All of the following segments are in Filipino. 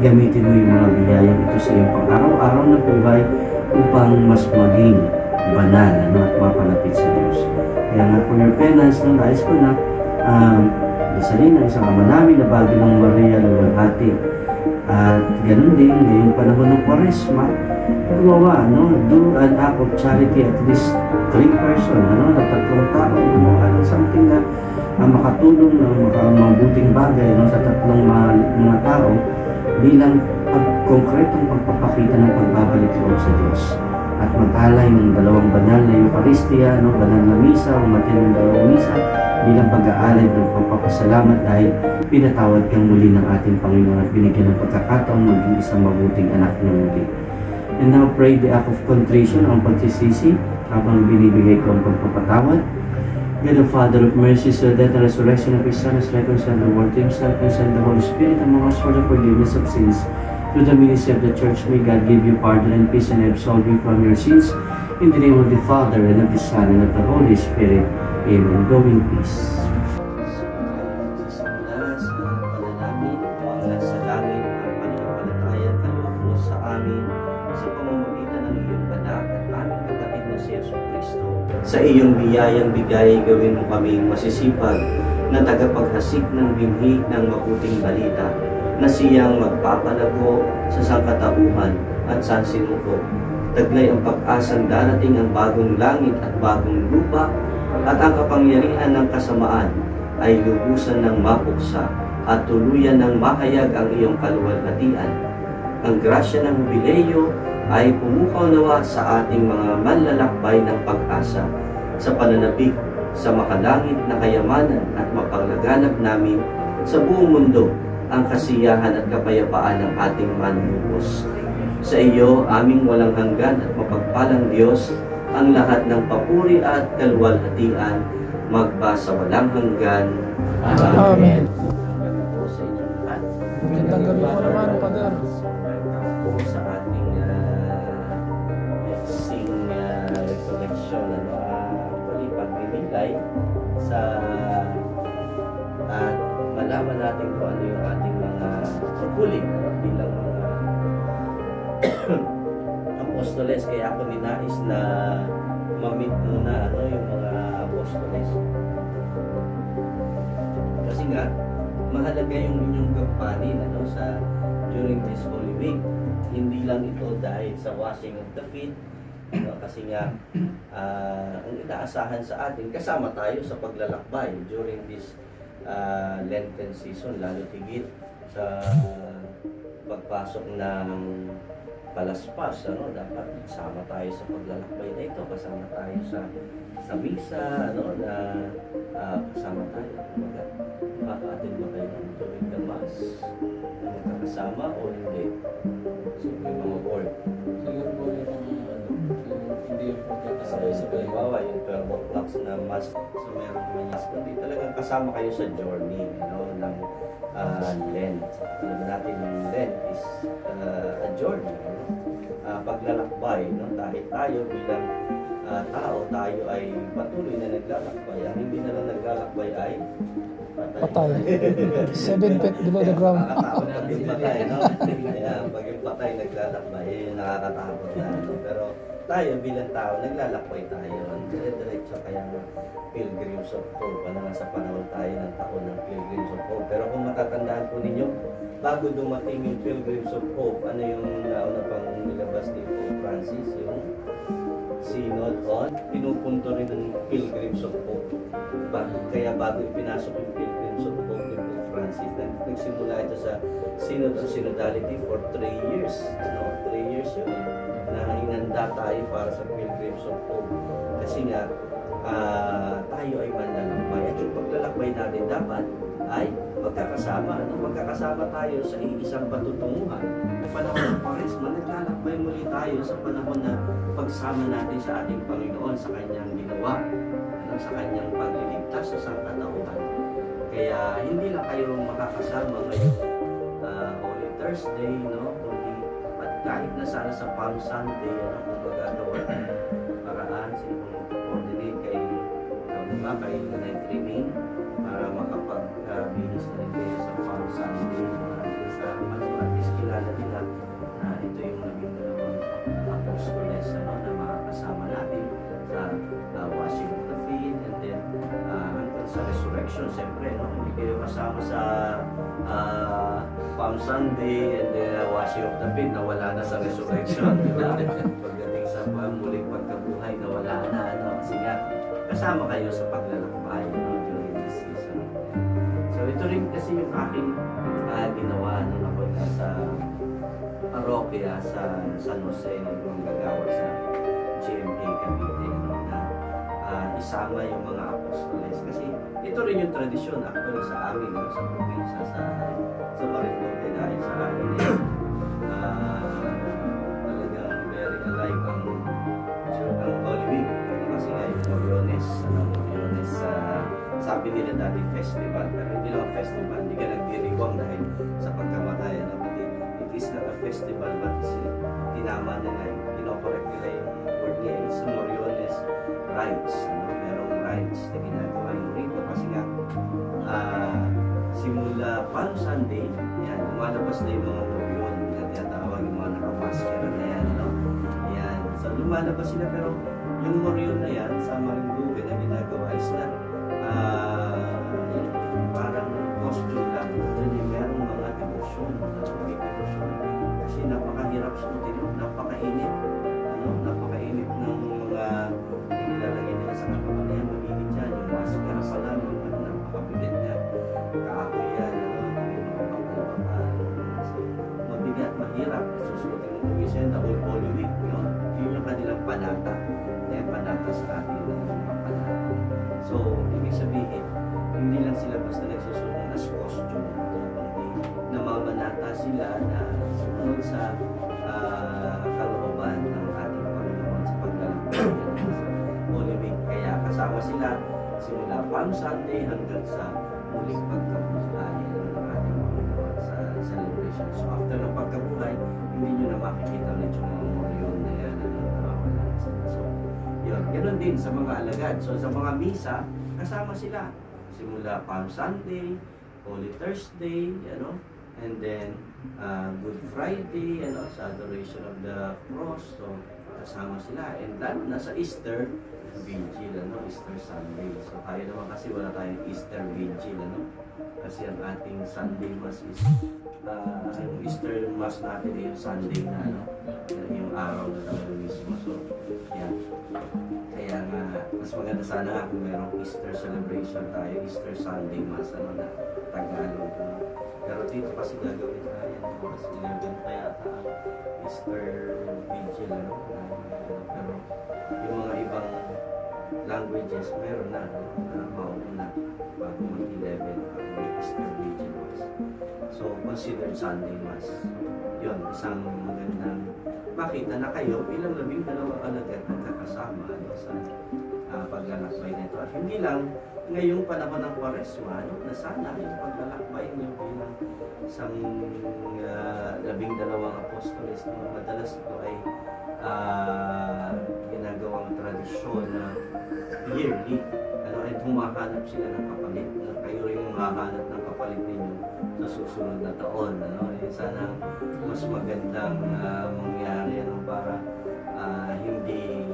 Gamitin mo yung mga biyayang ito sa iyong pang-araw-araw na buhay upang mas maging banal at mapalapit sa Diyos. Kaya nga for your penance, nais ko na dasalin ang isang ama namin na bago ng Maria Luwalhati. At ganun din, ngayong panahon ng Kwaresma, gumawa, do an act of charity at least 3 person, na 3 tao, gumawa ng something na makatulong na mabuting bagay sa 3 mga tao bilang konkretong pagpapakita ng pagbabalik loob sa Diyos at mag-alay ng 2 banal na Eucharistia, banal na misa o matin ng 2 misa bilang pag-aalay ng pagpapasalamat dahil pinatawad kang muli ng ating Panginoon at binigyan ng pagkakataong maging isang mabuting anak niya muli. And now pray the act of contrition ang pagsisisi habang binibigay ko ang pagpapatawad. God the Father of mercy, so that the resurrection of His Son has reconciled the world to Himself and sent the Holy Spirit among us for the forgiveness of sins. Through the ministry of the Church, may God give you pardon and peace and absolve you from your sins. In the name of the Father, and of the Son, and of the Holy Spirit. Amen. Go in peace. Sa iyong biyayang bigay, gawin mo kaming masisipag na tagapaghasik ng binhi ng mabuting balita na siyang magpapalago sa sangkatauhan at sansinuko. Taglay ang pag-asang darating ang bagong langit at bagong lupa at ang kapangyarihan ng kasamaan ay lubusan ng mapuksa at tuluyan ng mahayag ang iyong kaluwalhatian. Ang grasya ng jubileo ay pumukaw nawa sa ating mga manlalakbay ng pag-asa sa pananabik sa makalangit na kayamanan at mapanglaganap namin sa buong mundo ang kasiyahan at kapayapaan ng ating manunubos. Sa iyo, aming walang hanggan at mapagpalang Diyos, ang lahat ng papuri at kaluwalhatian magpa sa walang hanggan. Amen. Magandang gabi po naman, Father. Sa ating recollection, pagbibigay sa at malaman natin kung ano yung ating mga huling bilang mga apostoles. Kaya ako ninais na ma-meet muna yung mga apostoles kasi nga mahalaga yung inyong gampanin sa during this Holy Week. Hindi lang ito dahil sa washing of the feet, kasi nga ang inaasahan sa atin, kasama tayo sa paglalakbay during this Lenten season, lalo tigit sa pagpasok ng palaspas, dapat kasama tayo sa paglalakbay na ito, kasama tayo sa misa, na kasama tayo. Makaka-attend ba kayo during the Mass? magkakasama o hindi? So, may mga work. Siguro po yung hindi yung pagkakasabay So, sa bayo. halimbawa, yung 12 o'clock na mas, so meron naman yung kundi talagang kasama kayo sa journey, ng Lent. Alam natin yung Lent is a journey, paglalakbay, dahil tayo bilang tao, tayo ay patuloy na naglalakbay. Ang hindi na lang naglalakbay ay Patay. 7 feet below the ground. Nakakatakot na yung patay, Kaya pag yung patay naglalakbay, yung nakakatakot na. Pero tayo bilang tao, naglalakbay tayo. Dire-diretso kaya Pilgrims of Hope. Sa panahon tayo ng taon ng Pilgrims of Hope. Pero kung matatandaan po ninyo, bago dumating yung Pilgrims of Hope, ano yung nauna pang nilabas ni Pope Francis? Yung Synod on pinupunto rin ng Pilgrims of Hope. Kaya bago ipinasok yung Pilgrims of Hope ni Pope Francis, nagsimula ito sa Synod on Synodality for 3 years. 3 years yun na hinanda tayo para sa Pilgrims of Hope. Kasi nga, tayo ay manlalakbay. At yung paglalakbay natin dapat ay magkakasama. Magkakasama tayo sa isang patutunguhan. Sa panahon ng Kwaresma, naglalakbay muli tayo sa panahon na pagsama natin sa ating Panginoon sa kanyang ginawa, sa kanyang pagliligtas sa sangkatauhan. Kaya hindi lang kayo makakasama ngayong Holy Thursday, kundi at kahit na sana sa Palm Sunday, kung magagawa ng paraan, coordinate kay Nanay Triming para makapag-bihis na rin kayo sa Palm Sunday. Sa at least kilala nila na ito yung naging dalawang apostoles na makakasama natin sa washing of the feet, and then hanggang sa resurrection. Siyempre, hindi kayo kasama sa Palm Sunday and then washing of the feet na wala na sa resurrection. Pagdating sa muling pagkabuhay na wala na. Kasi nga, kasama kayo sa paglalakbay during this season. So ito rin kasi yung aking ginawa nung ako sa parokya sa San Jose, yung gagawad sa GMA Cavite, na isama yung mga apostoles. Kasi ito rin yung tradisyon actually sa amin, sa probinsya, sa Marinduque, dahil sa amin talagang very alive ang Holy Week. Kasi nga yung Moriones, sabi nila dati festival, pero hindi lang festival, hindi ka nagdiriwang dahil sa pagkamatay. It is not a festival, but tinama nila, pinocorrect nila yung word niya, it's Moriones rites. Merong rites na ginagawa yung rito kasi nga simula Palm Sunday, yan, lumalabas na yung mga Morion na tinatawag, yung mga nakamaskera na yan, yan. So lumalabas sila, pero yung Morion na yan sa Marinduque na ginagawa is na parang costume lang. Merong mga devotion, kasi napakahirap suotin, napakainit, napakainit ng mga nilalagay nila sa katawan na yan, magiging dyan, yung maskara pa lang, napakabigat na kaakoy yan, so mabigat, mahirap, susuotin mo kung isa na Holy Week, yun yung kanilang panata, panata sa atin ng mga panata. So, ibig sabihin, hindi lang sila basta nagsusunod as costume, kundi namamanata sila na sumunod sa kalooban ng ating Panginoon sa paglalakbay sa Holy Week. Kaya kasama sila simula Palm Sunday hanggang sa muling pagkabuhay ng ating Panginoon sa celebration. So, after ng pagkabuhay, hindi nyo na makikita ulit yung mga Morion na yan na nawawala sila. So, yun. Ganon din sa mga alagad. So, sa mga misa, kasama sila. Simula Palm Sunday, Holy Thursday, and then Good Friday, sa Adoration of the Cross. So, kasama sila. And lalo na sa Easter Vigil, Easter Sunday. So, tayo naman kasi wala tayong Easter Vigil, kasi ang ating Sunday Mass is yung Easter Mass natin yung Sunday na, yung araw na mismo. So, yeah. Kaya nga, mas maganda sana kung mayroong Easter celebration tayo, Easter Sunday Mass, na Tagalog. Pero dito kasi gagawin tayo, mas 11 pa yata Easter Vigil, pero yung mga ibang languages, meron na, mauna bago mag-11 ang Easter Vigil was. So, considered Sunday Mass. Yun, isang magandang makita na kayo bilang 12 alagad nagkakasama sa paglalakbay nito. At hindi lang ngayong panahon ng Kwaresma, na sana yung paglalakbay niyo bilang isang 12 apostoles na madalas ito ay ginagawang tradisyon na yearly. Ay humahanap sila ng kapalit. Kayo rin humahanap ng kapalit ninyo sa susunod na taon. Sana mas magandang mangyari para hindi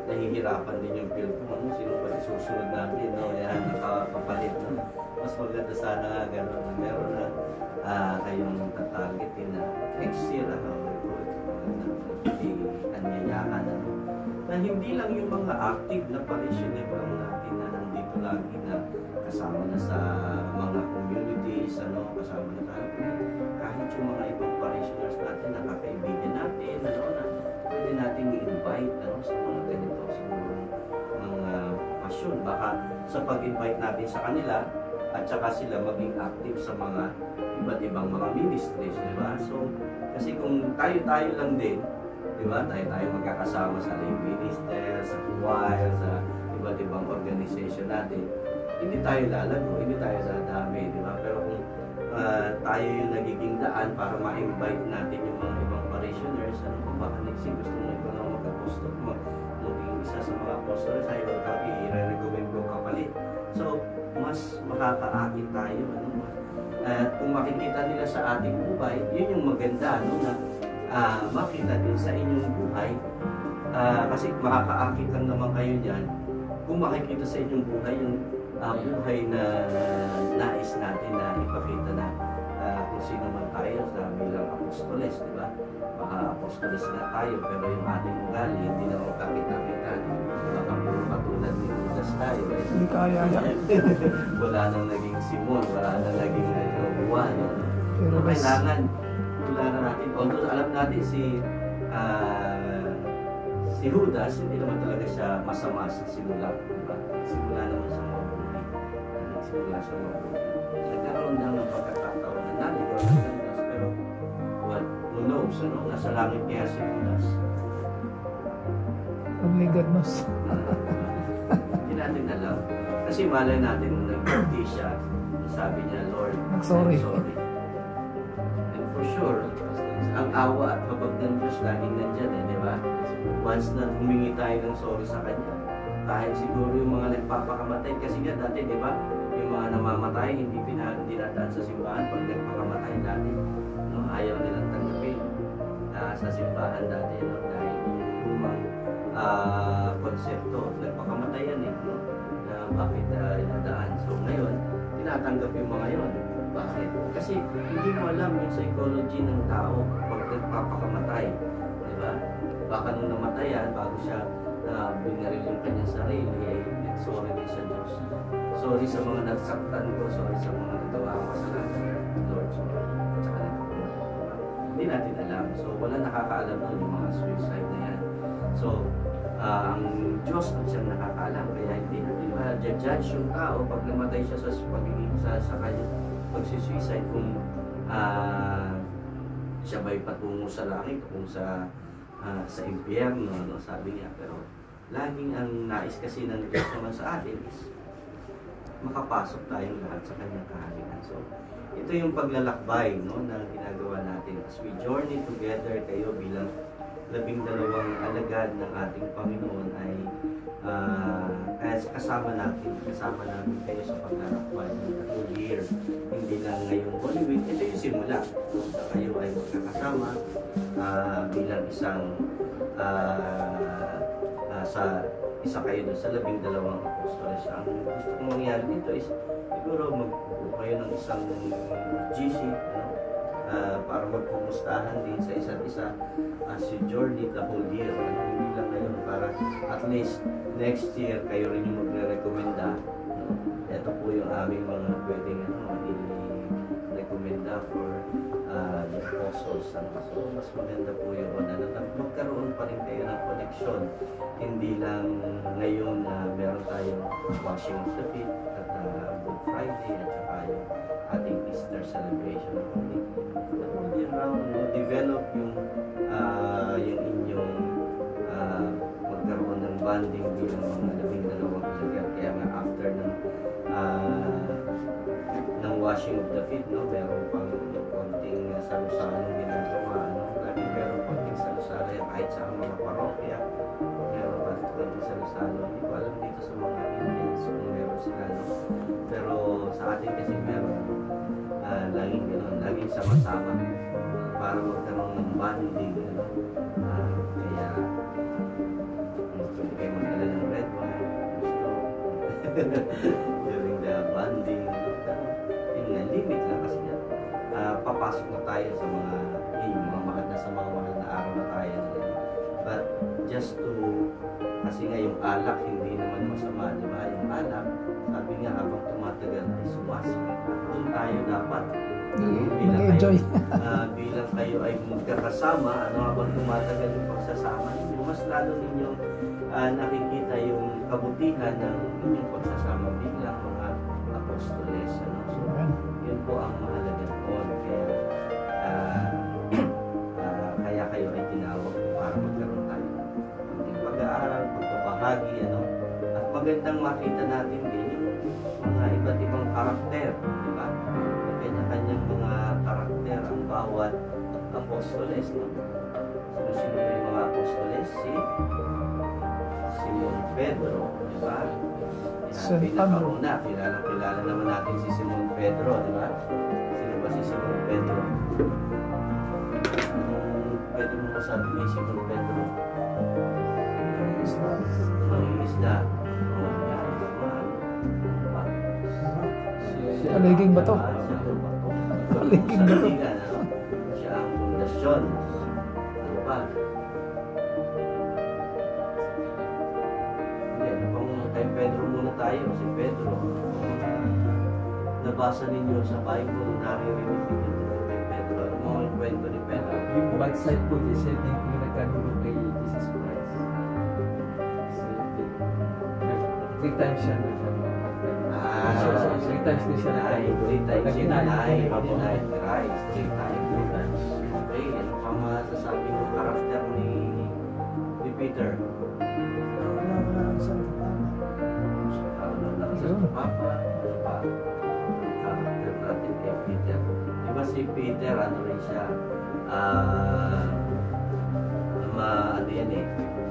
nahihirapan din yung Pilipino. Sino ba susunod natin? Yan, nakakapalit. Mas maganda sana gano'n na meron na kayong tatargetin na next year anyayahan na hindi lang yung mga active na parishioner lang natin na nandito lagi na kasama na sa mga communities, kasama na sa kahit yung mga ibang parishioners natin, nakakaibigan natin, na pwede natin i-invite sa mga ganito, siguro mga pasyon. Baka sa pag-invite natin sa kanila, at saka sila maging active sa mga iba't ibang mga ministries, di ba? So, kasi kung tayo-tayo lang din, di ba? Tayo magkakasama sa lay minister, sa choir, sa iba't ibang organization natin, hindi tayo lalago, hindi tayo dadami, di ba? Pero kung tayo yung nagiging daan para ma-invite natin yung mga ibang parishioners, kung baka next year gusto mo ikaw na mag-apostol, maging isa sa mga apostol, sa ibang kapi, i-recommend ko kapalit. So, mas makakaakit tayo. At kung makikita nila sa ating buhay, yun yung maganda, na makita din sa inyong buhay. Kasi makakaakit lang naman kayo niyan kung makikita sa inyong buhay yung buhay na nais natin na ipakita na kung sino man tayo sa bilang apostoles, di ba? Baka apostoles na tayo, pero yung ating ugali, hindi na makakita-kita. Baka puro katulad ni Judas tayo. Hindi kaya yan. Wala nang naging Simon, wala nang naging Juan. Pero kailangan, wala na natin. Although alam natin si Judas, hindi naman talaga siya masama sa simula. Diba? Simula naman sa mabuti. Simula sa mabuti. Nagkaroon lang ng pagkakataon na naligaw ng Judas, pero who knows, nasa langit kaya si Judas. Only God knows. Hindi natin alam. Kasi malay natin nung nag-birthday siya, sabi niya, Lord, I'm sorry. And for sure, ang awa at habag ng Diyos laging nandyan, di ba? Once na humingi tayo ng sorry sa Kanya, kahit siguro yung mga nagpapakamatay, kasi nga dati, di ba? Yung mga namamatay, hindi dinadaan sa simbahan pag nagpakamatay dati. Ayaw nilang tanggapin sa simbahan dati, dahil yung lumang konsepto, nagpakamatay yan na bakit inadaan. So ngayon, tinatanggap yung mga yon. Bakit? Kasi hindi mo alam yung psychology ng tao pag nagpapakamatay. Di ba? Baka nung namatayan, bago siya binaril yung kanyang sarili, sorry din sa Diyos. Sorry sa mga nagsaktan ko, sorry sa mga nagawa ko kasalanan. Lord, sorry. Tsaka hindi natin alam. So wala nakakaalam nun yung mga suicide na yan. So, ang Diyos ang siyang nakakaalam. Kaya hindi natin ma-judge yung tao pag namatay siya sa pagiging sa kanyang pagsisuicide kung siya ba'y patungo sa langit kung sa impyerno, sabi niya. Pero laging ang nais kasi ng Diyos naman sa atin is makapasok tayong lahat sa kanyang kaharian. So, ito yung paglalakbay na ginagawa natin as we journey together. Kayo bilang 12 alagad ng ating Panginoon ay kasama natin kayo sa paglalakbay ng whole year. Hindi lang ngayong Holy Week, ito yung simula. Na kayo ay magkakasama bilang isang isa kayo doon sa 12 apostoles. Ang gusto kong mangyari dito is siguro magbuo kayo ng isang GC para magpumustahan din sa isa't isa as you journey the whole year. Hindi lang ngayon, para at least next year kayo rin yung magre-recommenda. Ito po yung aming mga pwedeng i-recommenda for the apostles. So mas maganda po yung magkaroon pa rin kayo ng connection aksyon. Hindi lang ngayon na meron tayong washing of the feet at Good Friday at saka yung ating Easter celebration. All year round, develop yung inyong magkaroon ng bonding bilang mga labing-dalawang kaibigan. Kaya nga after ng washing of the feet, no, meron pang konting salusalong ginagawa, no? Lagi meron konting salusalo kahit sa mga parokya, meron pa konting salusalo. Hindi ko alam dito sa mga Indians kung meron sila, no? Pero sa atin kasi meron laging gano'n, laging sama-sama para magkaroon ng bonding, ano? Kaya pwede kayo magdala ng red wine, gusto during the bonding, yun, limit lang kasi yan. Papasok na tayo sa mga mahal na araw na tayo. But just to, kasi nga yung alak hindi naman masama, di ba? Yung alak, sabi nga habang tumatagal ay sumasikip. Doon tayo dapat mag-enjoy. Bilang kayo ay magkakasama, habang tumatagal yung pagsasama ninyo, mas lalo ninyong nakikita yung kabutihan ng inyong pagsasama bilang mga apostoles. So, yun po ang mahalaga doon. Kaya kayo ay tinawag para magkaroon tayo ng pag-aaral, pagbabahagi, at magandang makita natin din yung mga iba't ibang karakter, di ba? Kanya-kanyang mga karakter ang bawat apostoles, no? Sino-sino ba yung mga apostoles? Si Simon Pedro, di ba? Pinakauna, kilala naman natin si Simon Pedro, di ba? Sino ba si Simon Pedro? Pwede mo masabi kay Simon Pedro? Mangingisda. Si Aliging Bato. Aliging Bato. Siya ang pundasyon. Ano ba? Kay Pedro muna tayo. Si Pedro, nabasa ninyo sa Bible, naririnig ninyo kay Pedro. Ano mo ang kwento ni Pedro? Yung backside po, siya din yung nagkanulong kay Jesus Christ. So, 3 times siya na siya. 3 times din siya na tayo. 3 times siya denied Christ. 3 times. Okay, ano pa masasabi ng karakter ni Peter? Papa, karakter natin kay Peter. Diba si Peter, ano rin siya,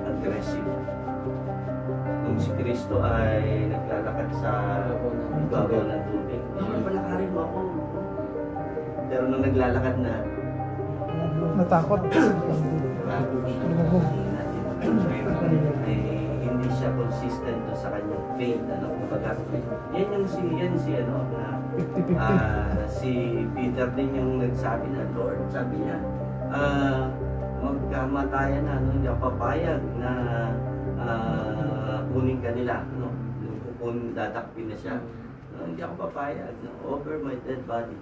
aggressive. Kung si Kristo ay naglalakad sa ibabaw ng tubig, palakarin mo ako. Pero nung naglalakad na, natakot. Hindi siya consistent sa kanyang faith, kumbaga. Yan si Peter din yung nagsabi na, Lord, sabi niya, magkamatayan na, hindi ako papayag na kunin ka nila, kung datakpin na siya, hindi ako papayag, over my dead body.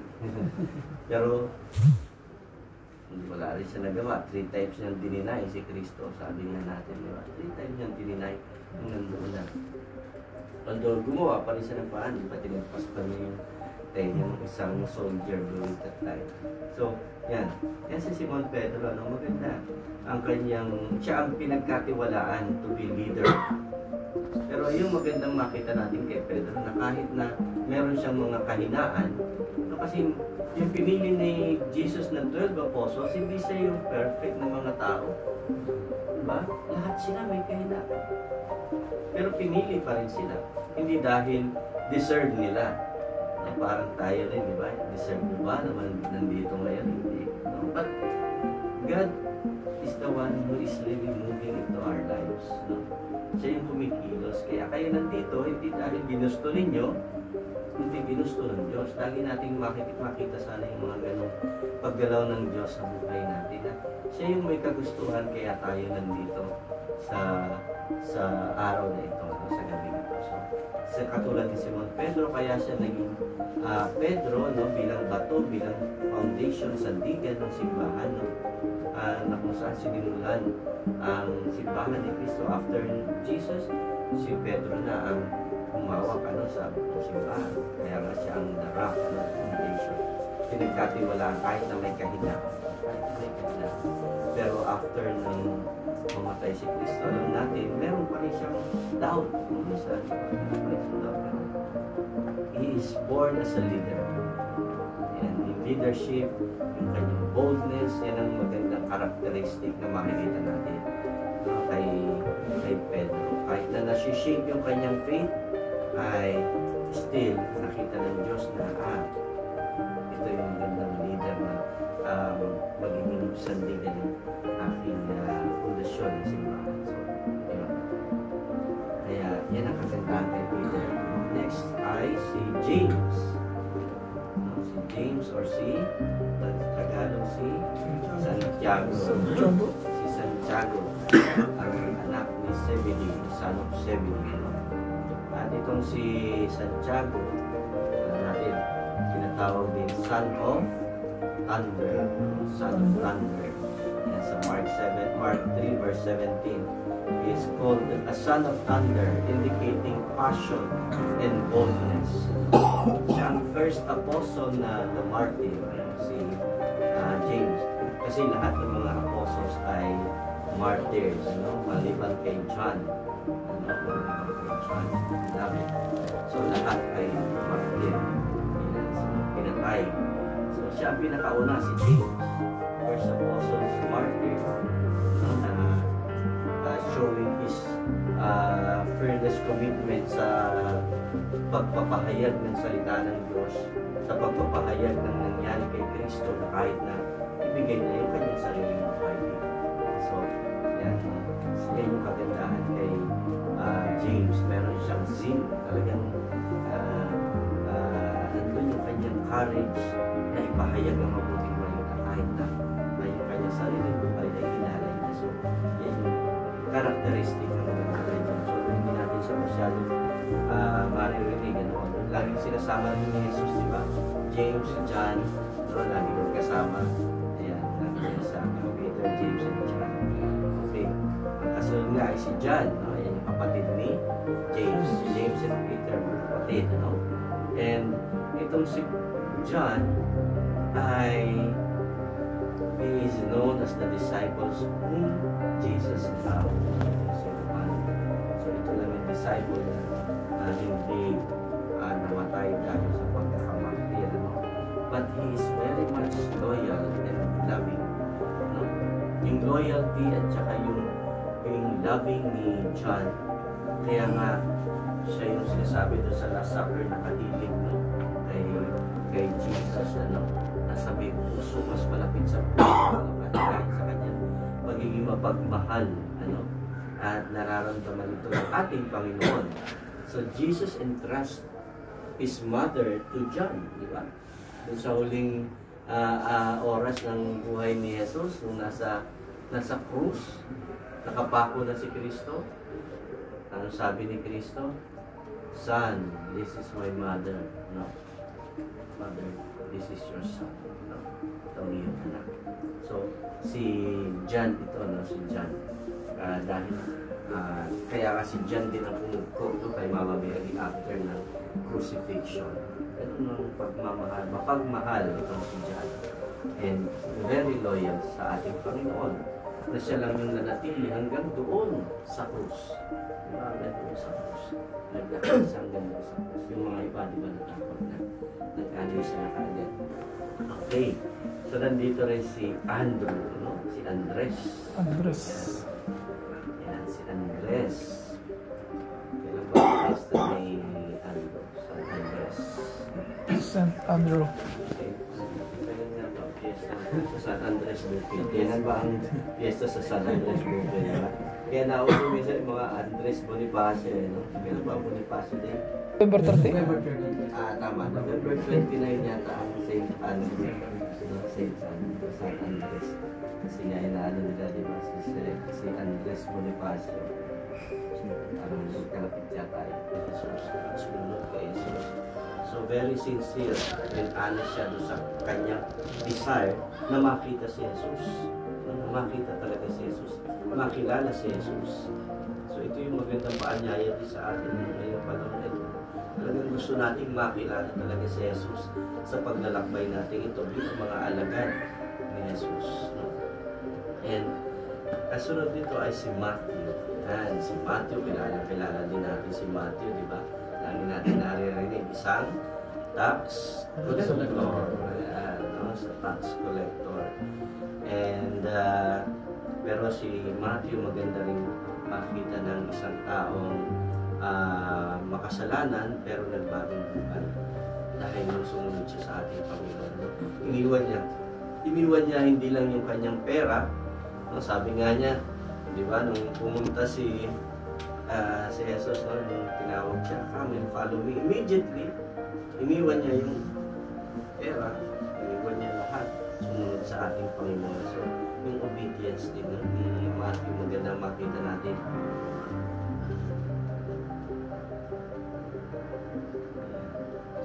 Pero wala rin siya nagawa. 3 times niyang dininay si Kristo, sabi nga natin, di ba? 3 times niyang dininay nung nandoon na. Although gumawa pa rin siya ng paan, di ba? Tinagpas pa niya yung tenga ng isang soldier during that time. So, yan. Yan si Simon Pedro, maganda. Siya ang pinagkatiwalaan to be leader. Pero yung magandang makita natin kay Pedro na kahit na meron siyang mga kahinaan, kasi yung pinili ni Jesus ng 12 apostles, hindi siya yung perfect na mga tao. Diba? Lahat sila may kahinaan. Pero pinili pa rin sila. Hindi dahil deserve nila. Parang tayo rin, di ba? Deserve mo ba naman nandito ngayon? Hindi. No? But God is the one who is living, moving into our lives. No? Siya yung kumikilos. Kaya kayo nandito, hindi dahil ginusto ninyo, hindi ginusto ng Diyos. Lagi nating makita sana yung mga ganong paggalaw ng Diyos sa buhay natin. At siya yung may kagustuhan, kaya tayo nandito sa araw na ito, sa gabi na ito. So, sa katulad ni Simon Pedro, kaya siya naging Pedro, bilang bato, bilang foundation, sandigan ng simbahan. na kung saan sinimulan ang simbahan ni Cristo. After Jesus, si Pedro na ang umawak sa simbahan. Kaya nga siya ang the rock of foundation. Pinagkatiwalaan kahit na may kahinaan. Pero after nang mamatay si Cristo, alam natin, meron pa rin siyang doubt. He is born as a leader. And in leadership, yung kanyang boldness, yan ang magandang characteristic na makikita natin kay Pedro. Kahit na nasi-shake yung kanyang faith, ay still nakita ng Diyos na ito yung magandang leader na magiging sandigan ng aking pundasyon ng simbahan. So, yun. Kaya yan ang kagandahan kay Peter. Next ay si James. Si James or si Tagalog si Santiago. Si Santiago ang anak ni Zebedee, son of Zebedee. At itong si Santiago, natin tinatawag din son of thunder. Son of thunder. Yan sa Mark 3 verse 17. He is called a son of thunder, indicating passion and boldness. Siya ang first apostle na martyr, si James. Kasi lahat ng mga apostles ay martyrs, maliban kay John. So lahat ay martyr. Pinatay. So siya ang pinakauna, si James. First apostle, martyr. Showing his fearless commitment sa pagpapahayag ng salita ng Diyos, sa pagpapahayag ng nangyari kay Kristo na kahit na ibigay na yung kanyang sariling buhay. So, yan yung kagandahan kay James. Meron siyang zeal, talagang nandun yung kanyang courage na ipahayag ang mabuting balita kahit na yung kanyang sariling buhay ay hinalay na. So, yan yung characteristic ng mga James. So, hindi natin siya masyadong maririnig. Laging sinasama rin ni Jesus, di ba? James, John, lagi doon kasama. Ayan, lagi sa Peter, James, and John. Okay. Ang kasunod nga ay si John. Ayan yung kapatid ni James. Si James and Peter, kapatid. And itong si John ay he is known as the disciples whom Jesus loved. So ito lang yung disciple na hindi namatay dahil sa pagkakamartir. But he is very much loyal and loving. Yung loyalty at saka yung loving ni John, kaya nga siya yung sinasabi doon sa Last Supper na kadilig kay Jesus, nasabi puso mas malapit sa puso kahit sa kanya magiging mapagmahal, at nararamdaman ito ng ating Panginoon. So Jesus entrusts his mother to John, di ba? Doon sa huling oras ng buhay ni Jesus, nung nasa krus, nakapako na si Kristo. Ano sabi ni Kristo? Son, this is my mother. No. Mother, this is your son. No. Ito yung anak. So, si John ito, si John. Dahil, kaya kasi John din ang pumugko kay Mama Mary after ng crucifixion. Ito ng mapagmahal itong si John. And very loyal sa ating Panginoon. Na siya lang yung nanatili hanggang doon sa krus. Hanggang doon sa krus. Nagdakal siya hanggang doon sa krus. Yung mga iba, di ba, natakot na. Nag-alis na kaagad. Okay. So, nandito rin si Andrew, si Andres. Andres. Yan, si Andres. Kailan ba ang pesta ni Andrew? San Andres. St. Andrew. Okay. Kailan nga ba ang piyesta sa San Andres Bukid? Kailan ba ang piyesta sa San Andres Bukid? Kaya nauso minsan yung mga Andres Bonifacio. Kailan ba ang Bonifacio din? November 30. Tama. November 29 yata ang St. Andrew. San Andres. Kasi nga inaano nila, di ba? Si Andres Bonifacio. Parang kalapit yata Jesus. Sunod kay Jesus. So very sincere and honest siya doon sa kanyang desire na makita si Jesus. makita talaga si Jesus, makilala si Jesus. So ito yung magandang paanyaya din sa atin ngayong panahon na ito. Talagang gusto nating makilala talaga si Jesus sa paglalakbay natin ito bilang mga alagad ni Jesus. No? And kasunod dito ay si Matthew. Yan, si Matthew, kilala din natin si Matthew, di ba? Lagi natin naririnig, isang tax collector. Ayan, no? Sa tax collector. And pero si Matthew, maganda rin makita ng isang taong makasalanan pero nagbagong buhay dahil nung sumunod siya sa ating Panginoon. Iniwan niya hindi lang yung kanyang pera. No, sabi nga niya, di ba, nung pumunta si Jesus, no, nung tinawag siya, come and follow me, immediately iniwan niya yung pera, iniwan niya lahat, sumunod sa ating Panginoon. So yung obedience din, no, ni Matthew, maganda makita natin.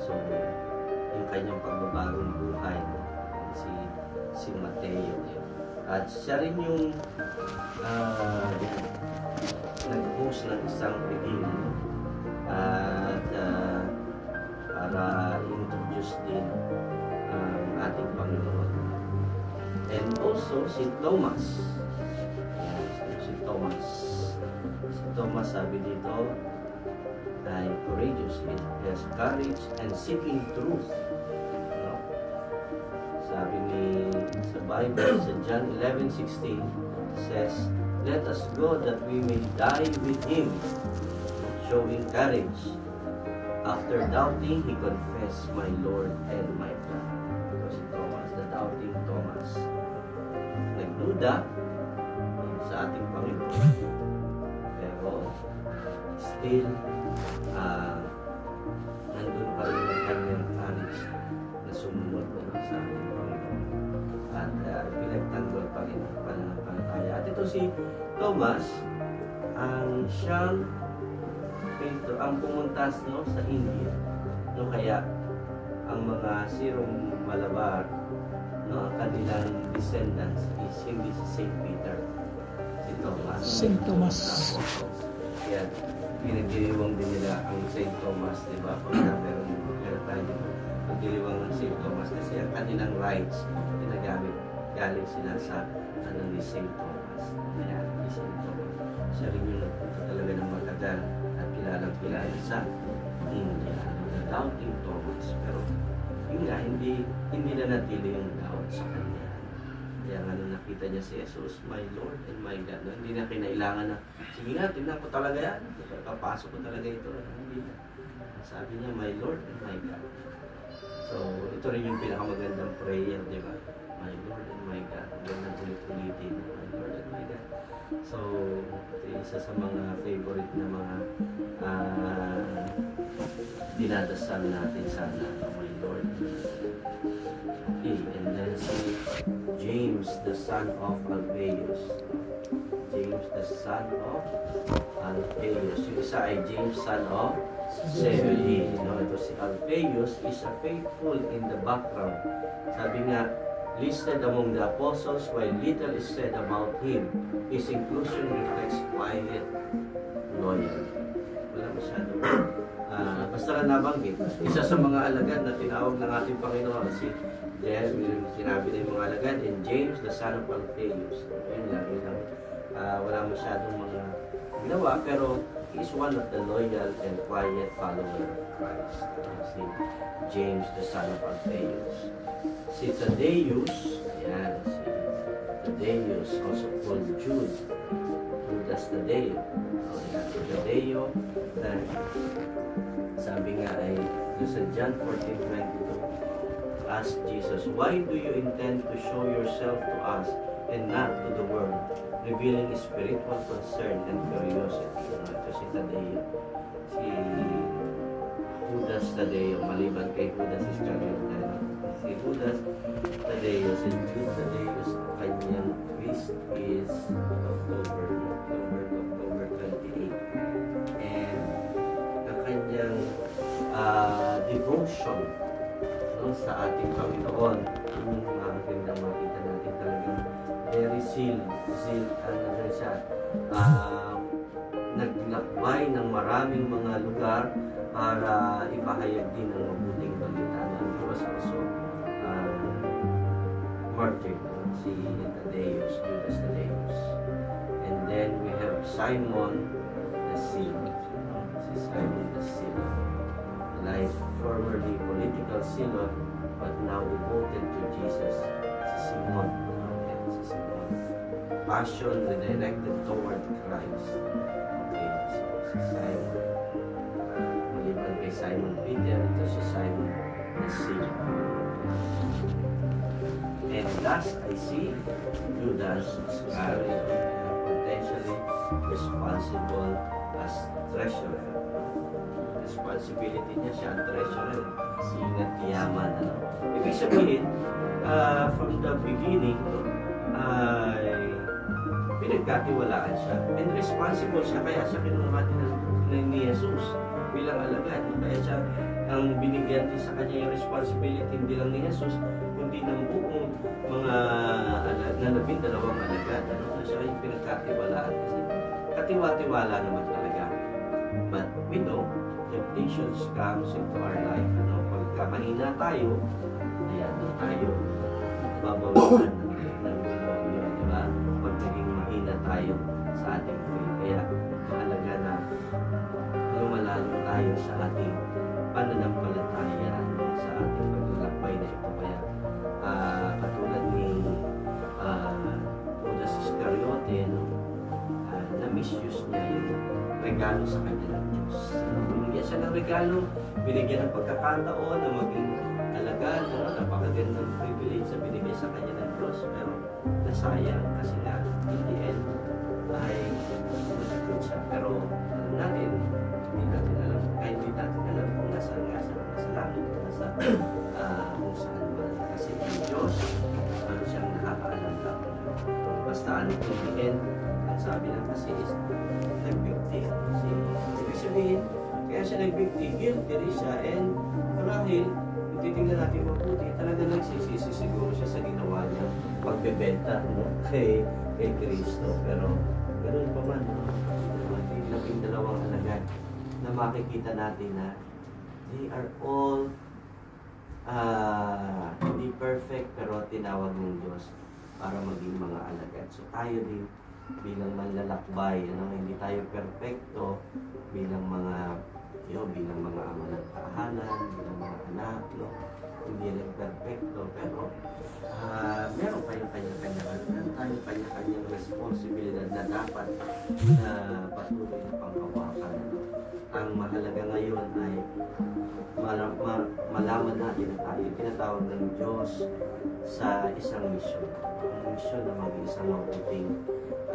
So yung kanyang pagbabagong buhay, no, si Mateo. At siya rin yung nag-host ng isang reading at para introduce din ang ating Panginoon. And also si Thomas. Si Thomas sabi dito ay courageous. He has courage and seeking truth. Sabi ni sa Bible, sa John 11:16 says, let us go that we may die with Him, showing courage. After doubting, he confessed, my Lord and my God. Ito si Thomas, the doubting Thomas. Nagduda sa ating Panginoon, pero still nandun pa rin ang kanyang courage na sumunod sa ating Panginoon. At pinagtanggol pa rin ang pananampalataya. At ito si Thomas, ang siyang Pedro, ang pumuntas, no, sa India. No, kaya ang mga sirong Malabar, no, ang kanilang descendants is hindi si St. Peter, si Thomas. St. Thomas. Kaya pinagdiriwang din nila ang St. Thomas, di ba? Pagka meron tayo pagdiriwang ng St. Thomas kasi ang kanilang rights ginagamit, galing sila sa ni St. Thomas. Kaya ni St. Thomas, siya rin yung nagpunta talaga ng matagal at kilalang-kilala sa India, the doubting Thomas. Pero yun nga, hindi na natili yung doubt sa kanya. Kaya nga nung nakita niya si Jesus, my Lord and my God, no? Hindi na kinailangan na, sige nga, tingnan ko talaga yan, papasok ko talaga ito. Hindi na. Sabi niya, my Lord and my God. So, ito rin yung pinakamagandang prayer, di ba? My Lord and my God. Gandang ulit-ulitin, my Lord and my God. So, ito isa sa mga favorite na mga dinadasal natin sana, my Lord. Okay, and then si James, the son of Alphaeus. James, the son of Alphaeus. Yung isa ay James, son of Zebedee. No, ito si Alphaeus is a faithful in the background. Sabi nga, listed among the apostles while little is said about him. His inclusion reflects quiet loyalty. Wala masyadong basta lang nabanggit. Isa sa mga alagad na tinawag ng ating Panginoon si sinabi na yung mga alagad, and James, the son of Alphaeus. Yun lang. Wala masyadong mga ginawa, pero he is one of the loyal and quiet follower of Christ. Si James, the son of Alphaeus. Si Thaddeus, ayan, si Thaddeus, also called Jude. Judas Thaddeo. Ayan, si Thaddeo, sabi nga ay sa John 14:22, ask Jesus, why do you intend to show yourself to us and not to the world, revealing spiritual concern and curiosity? Ito si Thaddeo. Si Judas Thaddeo, maliban kay Judas Iscariot. Si Judas Thaddeo, si Jude Thaddeo, kanyang feast is October 28. And ang kanyang devotion, no, sa ating Panginoon Yun yung magandang makita natin talagang very ano rin siya, naglakbay ng maraming mga lugar para ipahayag din ng mabuting balita. He was also martyred, si Judas Thaddeus. And then we have Simon the Zealot. Si Simon the Zealot, like formerly political zealot, but now devoted to Jesus. Si Simon. Passion redirected toward Christ. Okay, so si Simon. Maliban kay Simon Peter, ito si Simon the Zealot. And last, I see Judas Iscariot, potentially responsible as treasurer. Responsibility niya siya, treasurer. Singat yaman. Ibig sabihin, from the beginning, ay pinagkatiwalaan siya. And responsible siya, kaya siya kinuha din ni Jesus bilang alagad. Kaya siya, ang binigyan din sa kanya yung responsibility, hindi lang ni Jesus, kundi ng buong mga na 12 alagad. Na siya yung pinagkatiwalaan. Kasi katiwa-tiwala naman talaga. But we know, temptations comes into our life. Pagka mahina tayo, ayan na tayo babawasan ng demonyo, di ba? Pag naging mahina tayo sa ating faith. Kaya mahalaga na lumalalo tayo sa ating pananampalataya, sa ating paglalakbay na ito. Kaya katulad ni Judas Iscariote, na-misuse niya yung regalo sa kanya ng Diyos. Binigyan siya ng regalo, binigyan ng pagkakataon na maging alagad, napakagandang privilege na binigyan sa kanya ng Diyos, pero nasayang kasi nga, in the end, ay malikod siya. Pero alam natin, hindi natin alam kung nasaan nga sa langit, nasa kung saan ba. Kasi ang Diyos, ano siyang nakakaalam lang. Basta ano in the end, ang sabi lang kasi is, nagbigti. Kasi, ibig sabihin, kaya siya nagbigti, guilty rin siya, and marahil, kung titignan natin mabuti, talaga nagsisisi siguro siya sa ginawa niya, pagbebenta, kay Kristo. Pero, ganoon pa man, labing dalawang alagad na makikita natin na they are all hindi perfect, pero tinawag ng Diyos para maging mga alagad. So, tayo din, bilang manlalakbay, hindi tayo perfecto bilang mga ama ng tahanan, bilang mga anak, hindi rin perfecto, pero meron tayong kanya-kanyang responsibilidad na dapat na patuloy na panghawakan. Ang mahalaga ngayon ay malaman natin na tayo tinatawag ng Diyos sa isang misyon. Ang misyon na maging isang mabuting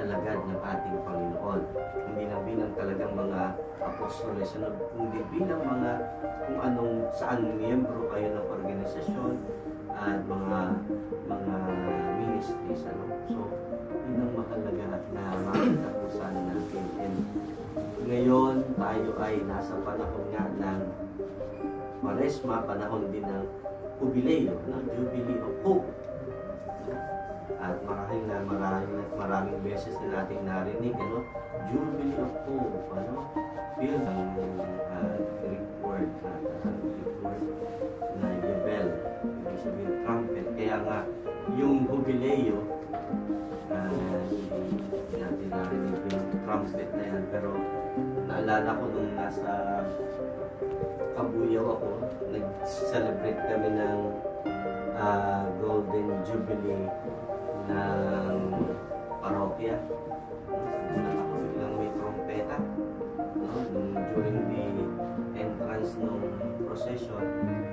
alagad ng ating Panginoon. Hindi lang bilang talagang mga apostoles, kundi bilang mga kung anong saan miyembro kayo ng organisasyon at mga ministries. So, yun ang mahalaga na makita po sana natin. And ngayon, tayo ay nasa panahon nga ng Kwaresma, panahon din ng Jubileo, Jubilee of Hope. At maraming beses na natin narinig, Jubilee of Hope, feel ng Greek word na yebel, ibig sabihin trumpet. Kaya nga, yung Jubileo, hindi natin narinig yung trumpet na yan, pero naalala ko nung nasa Kabuyaw ako, nag-celebrate kami ng Golden Jubilee ng parokya. Nakakabiglang may trompeta. During the entrance ng procession,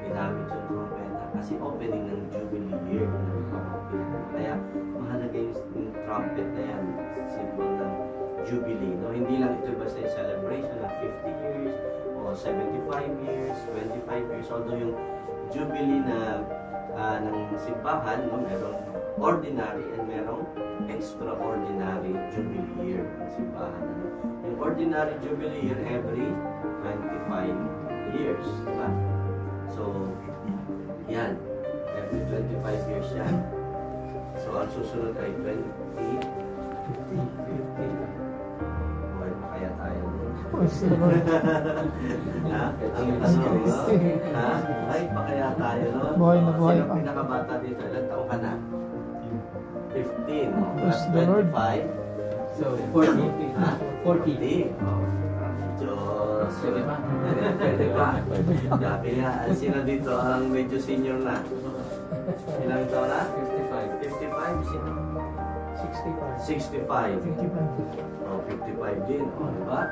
ginamit yung trompeta kasi opening ng Jubilee year ng parokya. Kaya mahalaga yung trumpet na yan, symbol ng Jubilee. Hindi lang ito basta yung celebration ng 50 years o 75 years, 25 years. Although yung Jubilee na ng simbahan, merong ordinary and merong extraordinary Jubilee year ng simbahan. Yung ordinary Jubilee year every 25 years, diba? So, yan. 25 years yan. So, ang susunod ay 20, 50. Buhay pa kaya tayo. Ha? Ang ha? Ay, pa kaya tayo, no? Buhay na buhay Sino pa. pinakabata dito? Ilan taong ka na? 15. No? Bless Plus the Lord. 25. So, 40. Ha? 40. Oh. Diyos. Pwede ba? Pwede ba? Sabi nga, sino dito ang medyo senior na? Ilang taon na? 55. 55? Sino? 65. 65. Oh, 55 din. Oh, di ba?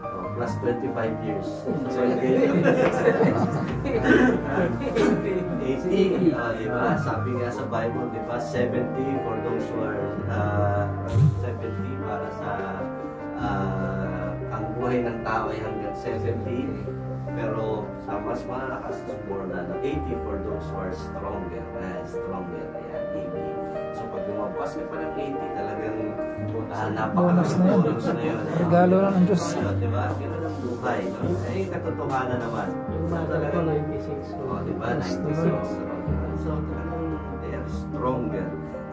Oh, plus 25 years. So, ganyan. 80. Oh, di ba? Sabi nga sa Bible, di ba? 70 for those who are 70 para sa ang buhay ng tao ay hanggang 70. Pero sa mas malakas is more than 80 for those who are stronger. Stronger. Ayan, 80. So pag lumampas ka pa ng 80, talagang Bonus na yun. bonus na yun. Regalo lang ng Diyos. So, diba? Ganun ang buhay. No? Ay, yung katotohanan naman. Yung mother ko, 96. Oh, diba? Yes, 96. So, talagang they are stronger.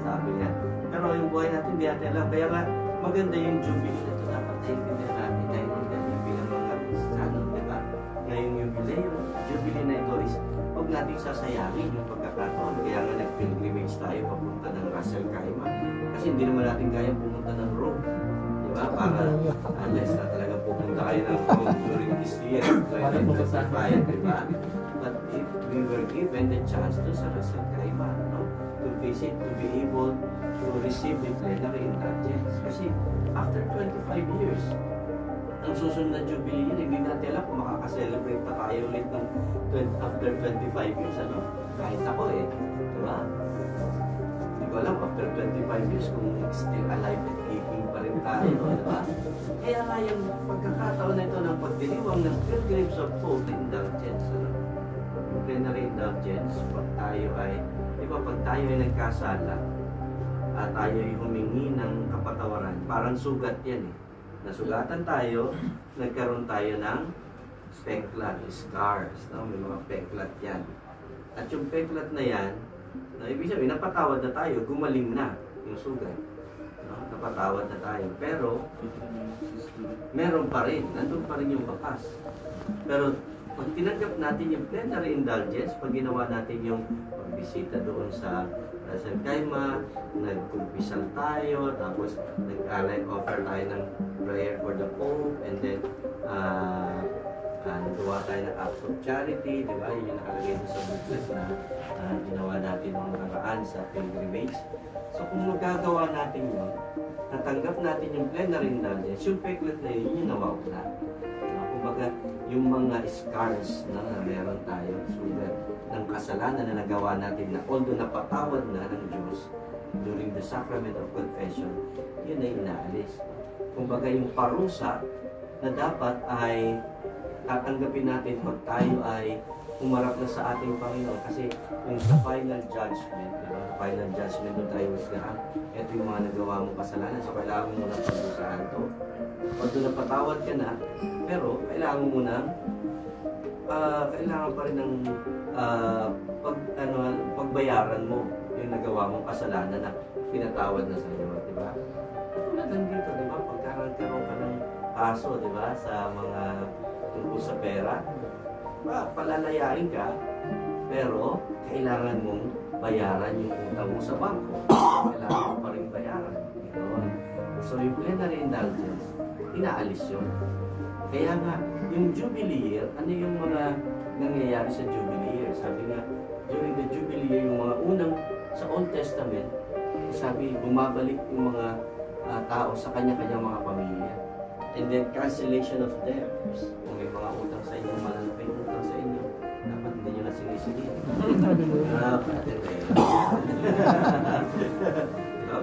Sabi niya. Pero yung buhay natin, hindi natin alam. Kaya nga, maganda yung jubilee na ito. Dapat naiintindihan natin. Dahil hindi bilang mga Kristiyano, diba? Ngayong jubilee na ito is huwag natin sasayangin yung pagkakataon. Kaya nga nag-pilgrimage tayo papunta ng Ras El Khaimah. Kasi hindi naman natin kaya pumunta ng Rome. Diba? Para unless na talaga pupunta kayo ng Rome during this year. 2025, diba? But if we were given the chance to sa Ras El Khaimah, no? To visit, to be able to receive the plenary indulgence. Kasi after 25 years, ang susunod na jubilee yun, hindi natin alam kung makaka-celebrate pa tayo ulit ng after 25 years, ano? Kahit ako diba? Hindi ko alam, after 25 years kung still alive and kicking pa rin tayo, diba? Kaya nga yung pagkakataon na ito ng pagdiriwang ng pilgrims of hope indulgence, ano? Yung plenary indulgence, pag tayo ay, diba, pag tayo ay nagkasala, at tayo ay humingi ng kapatawaran, parang sugat yan nasugatan tayo, nagkaroon tayo ng peklat, scars, no? May mga peklat yan. At yung peklat na yan, ibig sabihin, napatawad na tayo, gumaling na yung sugat. No? Napatawad na tayo. Pero, meron pa rin, nandun pa rin yung bakas. Pero, pag tinanggap natin yung plenary indulgence, pag ginawa natin yung pagbisita doon sa Ras El Khaimah, nagkumpisal tayo, tapos nag-offer tayo ng prayer for the Pope, and then nagawa tayo ng act of charity, di ba? Yun yung nakalagay doon sa booklet na ginawa natin noong nakaraan sa pilgrimage. So kung magagawa natin yun, natanggap natin yung plenary indulgence, yung peklat na yun, yung nawawala. Kumbaga, yung mga scars na meron tayo, sugat ng kasalanan na nagawa natin na although napatawad na ng Diyos during the sacrament of confession, yun ay inaalis. Kumbaga, yung parusa na dapat ay tatanggapin natin pag tayo ay umarap na sa ating Panginoon. Kasi yung sa final judgment, diba? Final judgment doon tayo husgahan. Ito yung mga nagawa mong kasalanan. So, kailangan mo na pagdusahan ito. Pag doon napatawad ka na, pero kailangan mo na kailangan pa rin ng pagbayaran mo yung nagawa mong kasalanan na pinatawad na sa iyo, di ba? Tulad lang dito, di ba? Pagkaroon ka ng kaso, di ba? Sa mga tungkol sa pera, palalayain ka, pero kailangan mong bayaran yung utang mo sa bangko. Kailangan mo pa rin bayaran. So yung plenary indulgence, inaalis yun. Kaya nga, yung Jubilee year, ano yung mga nangyayari sa Jubilee year? Sabi nga, during the Jubilee year, yung mga unang sa Old Testament, sabi, bumabalik yung mga tao sa kanya-kanyang mga pamilya. And then, cancellation of debts. Kung may mga utang sa inyo, malalaping utang sa inyo, dapat hindi nyo na sinisingin. Diba?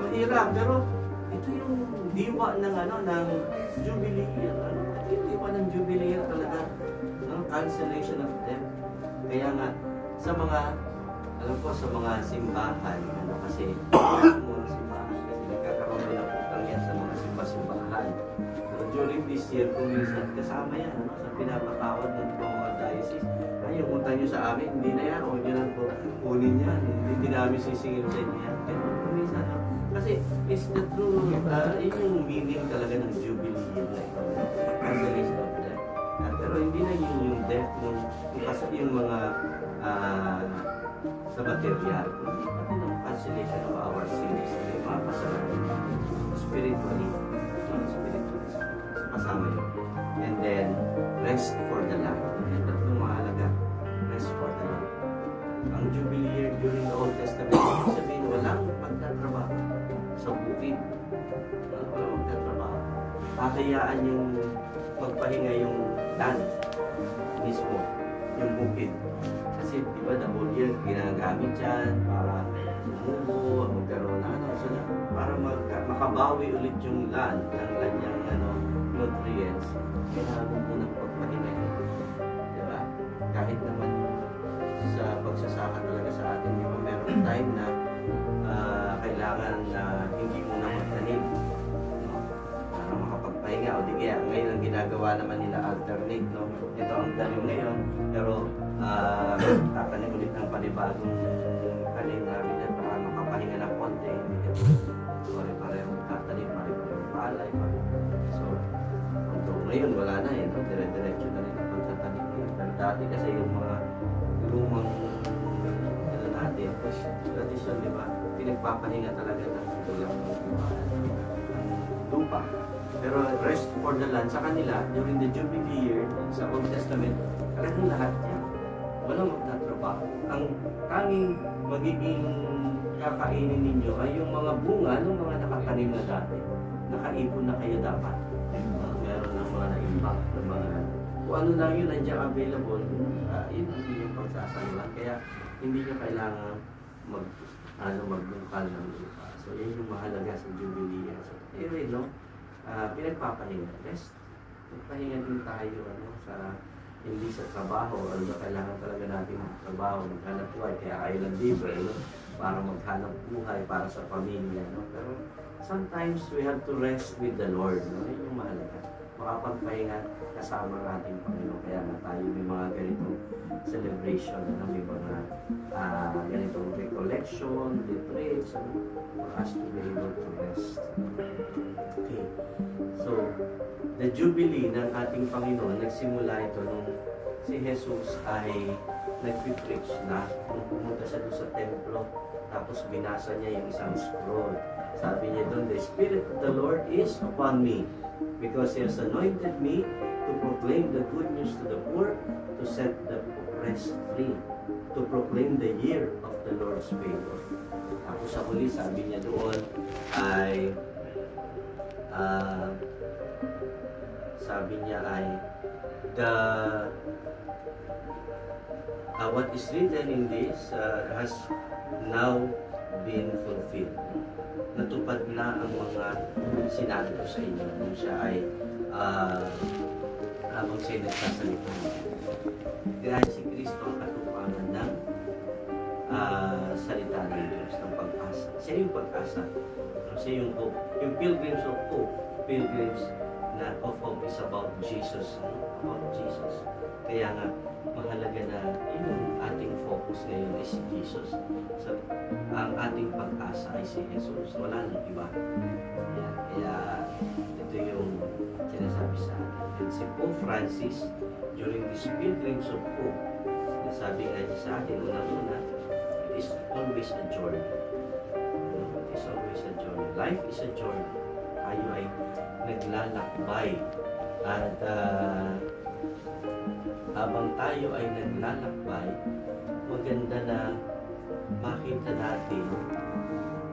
Mahirap, pero ito yung diwa ng Jubilee year. Diwa ng Jubilee year talaga. Cancellation of debt. Kaya nga, sa mga, alam ko, sa mga simbahan, kasi mga simbahan, kasi nagkakaroon din ng utang yan sa mga simbahan. So, during this year, kung minsan kasama yan, ano, sa pinapatawad ng mga diocese. Ay, yung utang nyo sa amin, hindi na yan, huwag nyo lang po kunin yan. Hindi namin sisingil sa inyo yan. Pero kung minsan, no? Kasi it's the true, yun yung meaning talaga ng Jubilee year na ito. Cancellation of death. Pero hindi na yun yung death yung mga sa material, kundi pati ng cancellation of our sins, yung mga kasalanan. Spiritually, kasama yun. And then, rest for the land. Yung tatlong mahalaga, rest for the land. Ang Jubilee year during the Old Testament, ibig sabihin, walang pagtatrabaho sa bukid. Walang pagtatrabaho. Kakayaan yung magpahinga yung land mismo, yung bukid. Kasi, di ba, the whole year, ginagamit yan para tumubo, magkaroon na ano. So, para makabawi ulit yung land ng kanyang nutrients, kailangan mo munang pagpahinga. Diba? Kahit naman sa pagsasaka talaga sa atin, di ba, meron time na kailangan na hindi muna magtanim, no? Para makapagpahinga. O di kaya, ngayon ang ginagawa naman nila alternate, no? Ito ang tanim ngayon, pero tatanim ulit ng panibagong tanim namin yan para makapahinga ng konti. Hindi ka pare-parehong tatanim, pare-parehong palay. So, ngayon wala na no? Dire-diretso na rin ang pagtatanim. Pero dati kasi yung mga lumang natin, tradisyon, di ba? Pinagpapahinga talaga ng tulang ng lupa. Pero rest for the land sa kanila, during the Jubilee year, sa Old Testament, talagang lahat yan. Walang magtatrabaho. Ang tanging magiging kakainin ninyo ay yung mga bunga ng mga nakatanim na dati. Nakaipon na kayo dapat. Meron ng mga naimbak ng mga kung ano lang yun nandiyan available, yun ang inyong pagsasaluhan. Kaya hindi nyo kailangan magbungkal ng lupa. So yun yung mahalaga sa Jubilee. So anyway, no? Pinagpapahinga. Rest. Pahinga din tayo hindi sa trabaho. Kailangan talaga natin trabaho, maghanap buhay. Kaya island libre, no? Para maghanap buhay, para sa pamilya. No? Pero sometimes we have to rest with the Lord. No? Yun yung mahalaga. Makapagpahinga kasama ng ating Panginoon. Kaya nga tayo may mga ganitong celebration, no? May mga ganitong recollection, retreats, for us to be able to rest. Okay. So, the Jubilee ng ating Panginoon, nagsimula ito nung si Jesus ay nag-preach na nung pumunta siya doon sa templo, tapos binasa niya yung isang scroll. Sabi niya doon, "The Spirit of the Lord is upon me, because He has anointed me to proclaim the good news to the poor, to set the oppressed free, to proclaim the year of the Lord's favor." Tapos sa huli, sabi niya doon ay what is written in this has now been fulfilled. Natupad na ang mga sinabi ko sa inyo nung siya ay habang siya nagsasalita. Dahil si Kristo ang katupangan ng salita ng Diyos, ng pag-asa. Siya yung pag-asa. Siya yung hope. Yung pilgrims of hope. Pilgrims of hope is about Jesus. About Jesus. Kaya nga, mahalaga na yung ating focus ngayon ay si Jesus. So, ang ating pag-asa ay si Jesus. Wala nang iba. Kaya ito yung sinasabi sa atin. And si Pope Francis, during this pilgrims of hope, nasabi nga niya sa atin, unang-una, it is always a journey. It is always a journey. Life is a journey. Tayo ay naglalakbay. At habang tayo ay naglalakbay, maganda na makita natin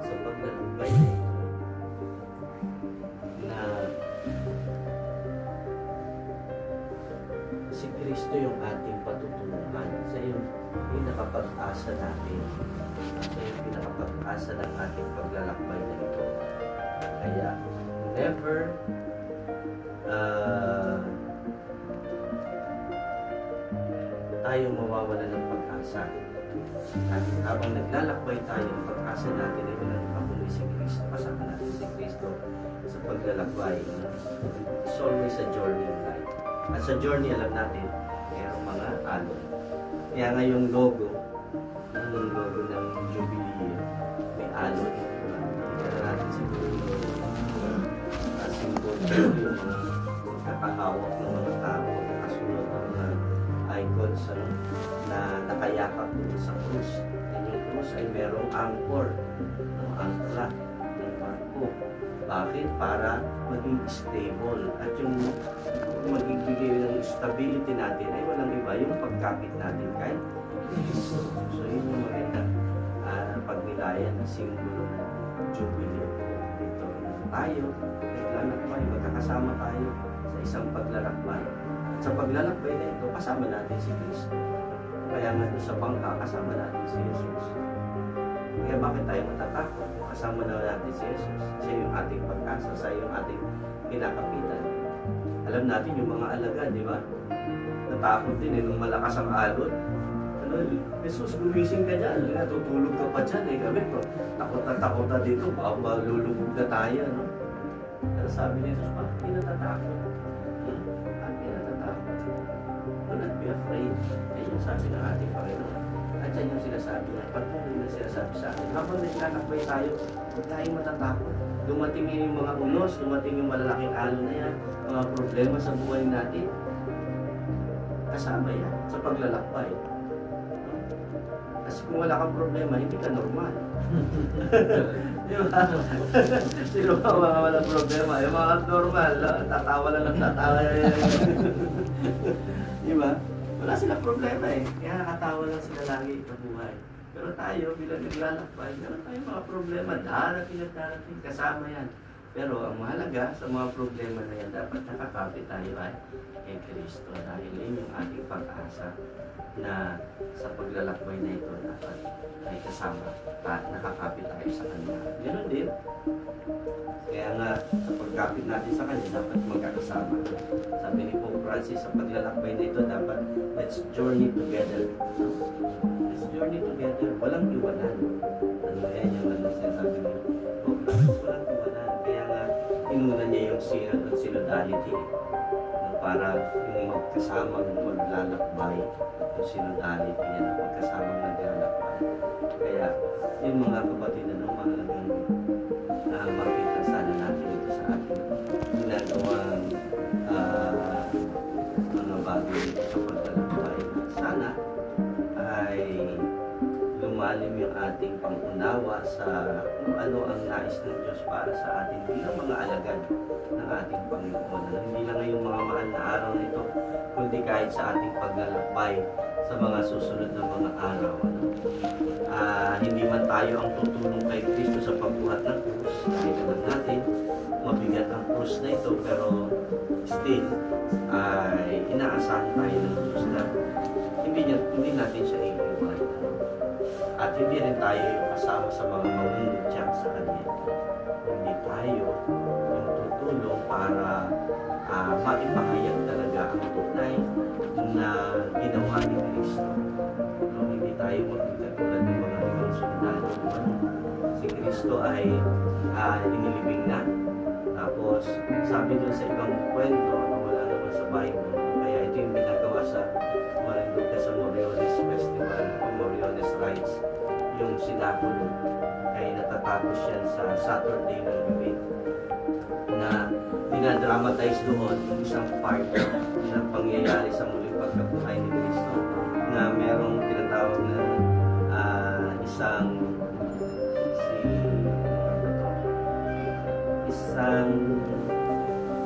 sa paglalakbay na ito na si Kristo yung ating patutunguhan. Siya yung pinakapag-asa natin. Siya yung pinakapag-asa ng ating paglalakbay na ito. Kaya never tayo mawawala ng pag-asa. At habang naglalakbay tayo, ang pag-asa natin ay walang iba kundi si Kristo. Kasama natin si Kristo sa paglalakbay. It's always a journey in life. At sa journey, alam natin, mayroong mga alon. Kaya nga yung logo ng Jubilee, may alon. Kaya natin siguro symbol yung mga kakahawak ng mga tao, kakasunod ng mga icons na nakayakap sa krus. At yung krus ay merong anchor, angkla, ng barko. Bakit? Para maging stable. At yung magbibigay ng stability natin ay walang iba, yung pagkapit natin kay Kristo. So yun yung maganda pagnilayan na simbolo ng Jubilee. Ito tayo, naglalakbay, magkakasama tayo sa isang paglalakbay. At sa paglalakbay na ito, kasama natin si Kristo. Kaya nga sa bangka, kasama natin si Jesus. Kaya bakit tayo matatakot? Kasama na natin si Jesus. Siya yung ating pag-asa, siya yung ating kinakapitan. Alam natin yung mga alaga, di ba? Natakot din nung malakas ang alon. Jesus, gumising ka dyan. Natutulog ka pa dyan. Kami po, takot na dito. Baka malulubog na tayo. No? Pero sabi ni Jesus, bakit hindi natatakot? Bakit hindi natatakot? Do not be afraid. Ayun yung sabi ng ating Panginoon. At yan yung sinasabi niya. Patuloy na sinasabi sa atin. Habang naglalakbay tayo, huwag tayong matatakot. Dumating yung mga unos, dumating yung malalaking alon na yan, mga problema sa buhay natin. Kasama yan sa paglalakbay. Kasi kung wala kang problema, hindi ka normal. Di ba? Sino ba mga walang problema? Yung mga normal, tatawa lang ng tatawa. Di ba? Wala silang problema eh. Kaya nakatawa lang sila lagi sa buhay. Pero tayo, bilang naglalakbay, meron tayong mga problema. Darating at darating, kasama yan. Pero ang mahalaga sa mga problema na yan, dapat nakakapit tayo ay kay Kristo. Dahil yun yung ating pag-asa na sa paglalakbay na ito dapat ay kasama at nakakapit tayo sa Kanya. Ganoon din. Kaya nga, sa pagkapit natin sa Kanya, dapat magkakasama. Sabi ni Pope Francis, sa paglalakbay na ito, dapat let's journey together. Let's journey together. Walang iwanan. Ano yan yung sinasabi ni Pope Francis? Walang iwanan. Kaya nga, inuna niya yung synodality. Para yung magkasamang maglalakbay, yung synodality niya na magkasamang naglalakbay. Kaya, yung mga kapatid na mahalagang makita sana natin ito sa ating ginagawang mga bagay dito sa paglalakbay. Sana ay lumalim yung ating pangunawa sa kung ano ang nais ng Diyos para sa atin bilang mga alagad ng ating Panginoon. Hindi lang ngayong mga mahal na araw na ito, kundi kahit sa ating paglalakbay sa mga susunod na mga araw. Hindi man tayo ang tutulong kay Kristo sa pagbuhat ng krus. Dahil alam natin, mabigat ang krus na ito, pero still, ay inaasahan tayo ng Diyos na hindi natin siya iiwan. At hindi rin tayo kasama sa mga mangungutya sa Kanya. Hindi tayo yung tutulong para maipahayag talaga ang tunay na ginawa ni Kristo. Hindi tayo magkatulad ng mga ibang sundalo. Si Kristo ay inilibing na. Tapos, sabi doon sa ibang kwento na wala naman sa Bible, kaya ito yung ginagawa sa Marinduque sa Moriones Festival o Moriones Rites, yung silakon ay natatapos yan sa Saturday ng gabi na dinadramatize doon yung isang part na pangyayari sa muling pagkabuhay ni Kristo na merong tinatawag na isang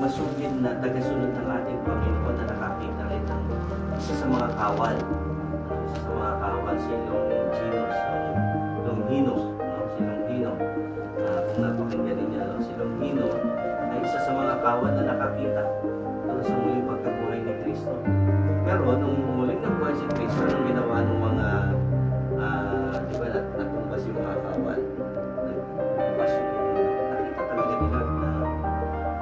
masugid na tagasunod ng ating Panginoon na nakakita rin ng isa sa mga kawal. Isa sa mga kawal si Longhino. Si Longhino. Kung napakinggan ninyo, si Longhino ay isa sa mga kawal na nakakita doon sa muling pagkabuhay ni Kristo. Pero nung muling nagbuhay si Kristo, anong ginawa ng mga di ba natumbas yung mga kawal? Nagbukas yung nakita talaga nila na